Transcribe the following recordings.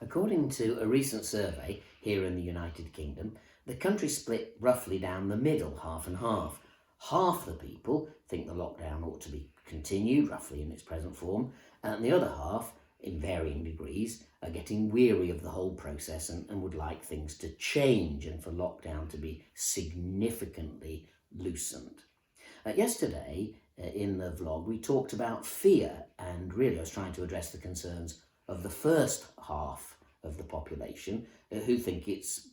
According to a recent survey here in the United Kingdom, the country split roughly down the middle, half and half. Half the people think the lockdown ought to be continued, roughly in its present form, and the other half, in varying degrees, are getting weary of the whole process and would like things to change and for lockdown to be significantly loosened. Yesterday, in the vlog, we talked about fear, and really I was trying to address the concerns of the first half of the population who think it's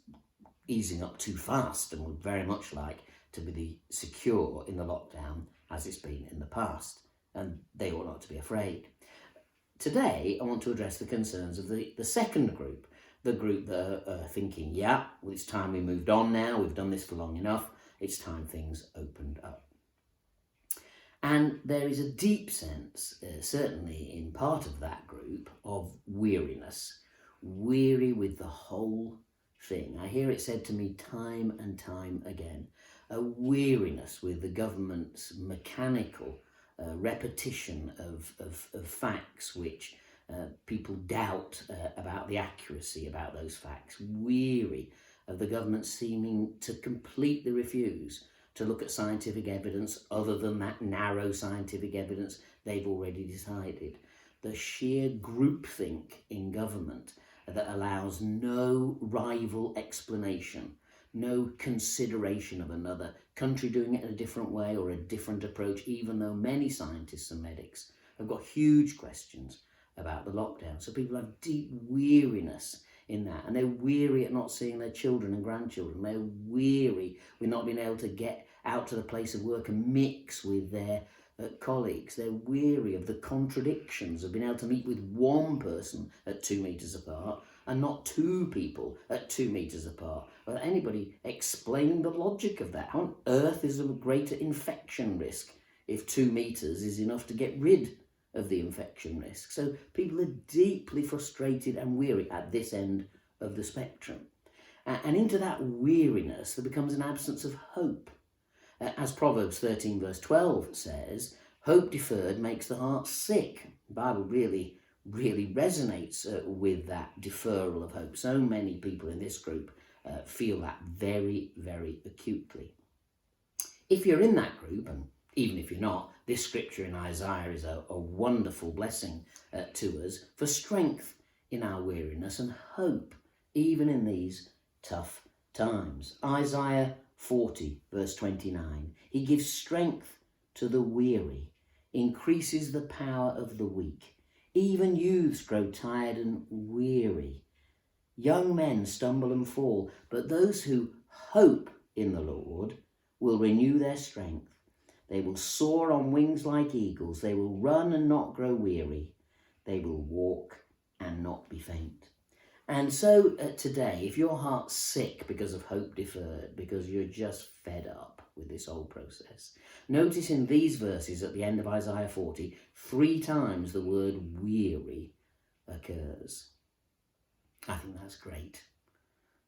easing up too fast and would very much like to be secure in the lockdown as it's been in the past, and they ought not to be afraid. Today I want to address the concerns of the second group, the group that are thinking, yeah, well, it's time we moved on now, we've done this for long enough, it's time things opened up. And there is a deep sense, certainly in part of that group, of weariness, weary with the whole thing. I hear it said to me time and time again, a weariness with the government's mechanical repetition of facts which people doubt about the accuracy about those facts, weary of the government seeming to completely refuse to look at scientific evidence other than that narrow scientific evidence they've already decided. The sheer groupthink in government that allows no rival explanation, no consideration of another country doing it in a different way or a different approach, even though many scientists and medics have got huge questions about the lockdown. So people have deep weariness in that, and they're weary at not seeing their children and grandchildren. They're weary with not being able to get out to the place of work and mix with their colleagues. They're weary of the contradictions of being able to meet with one person at 2 meters apart and not two people at 2 meters apart. Without anybody explaining the logic of that. How on earth is there a greater infection risk if 2 meters is enough to get rid of the infection risk? So people are deeply frustrated and weary at this end of the spectrum. And into that weariness there becomes an absence of hope. As Proverbs 13 verse 12 says, hope deferred makes the heart sick. The Bible really resonates with that deferral of hope. So many people in this group feel that very, very acutely. If you're in that group, and even if you're not, this scripture in Isaiah is a wonderful blessing to us for strength in our weariness and hope, even in these tough times. Isaiah 40 verse 29, he gives strength to the weary, increases the power of the weak. Even youths grow tired and weary. Young men stumble and fall, but those who hope in the Lord will renew their strength. They will soar on wings like eagles. They will run and not grow weary. They will walk and not be faint. And so today, if your heart's sick because of hope deferred, because you're just fed up with this whole process, notice in these verses at the end of Isaiah 40, 3 times the word weary occurs. I think that's great,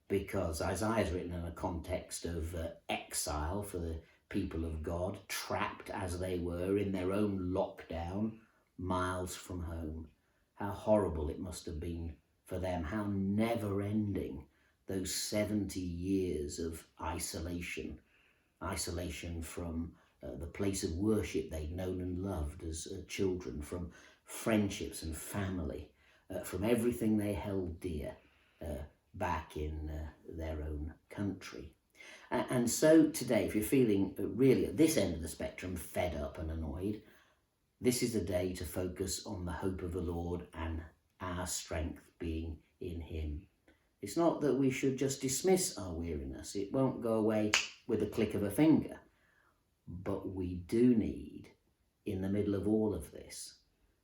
because Isaiah is written in a context of exile for the people of God, trapped as they were in their own lockdown, miles from home. How horrible it must have been for them, how never-ending those 70 years of isolation from the place of worship they'd known and loved as children, from friendships and family, from everything they held dear back in their own country. And so today, if you're feeling really at this end of the spectrum, fed up and annoyed, this is the day to focus on the hope of the Lord and our strength being in him. It's not that we should just dismiss our weariness. It won't go away with a click of a finger. But we do need, in the middle of all of this,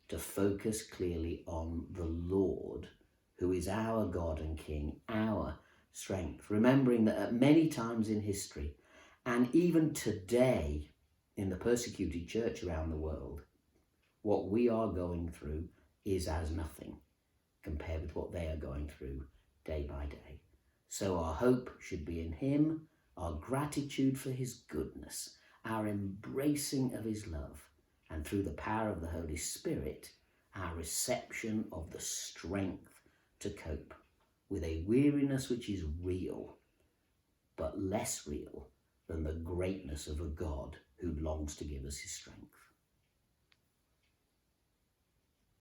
to focus clearly on the Lord, who is our God and King, our strength. Remembering that at many times in history, and even today in the persecuted church around the world, what we are going through is as nothing compared with what they are going through day by day. So our hope should be in him, our gratitude for his goodness, our embracing of his love, and through the power of the Holy Spirit, our reception of the strength to cope with a weariness which is real, but less real than the greatness of a God who longs to give us his strength.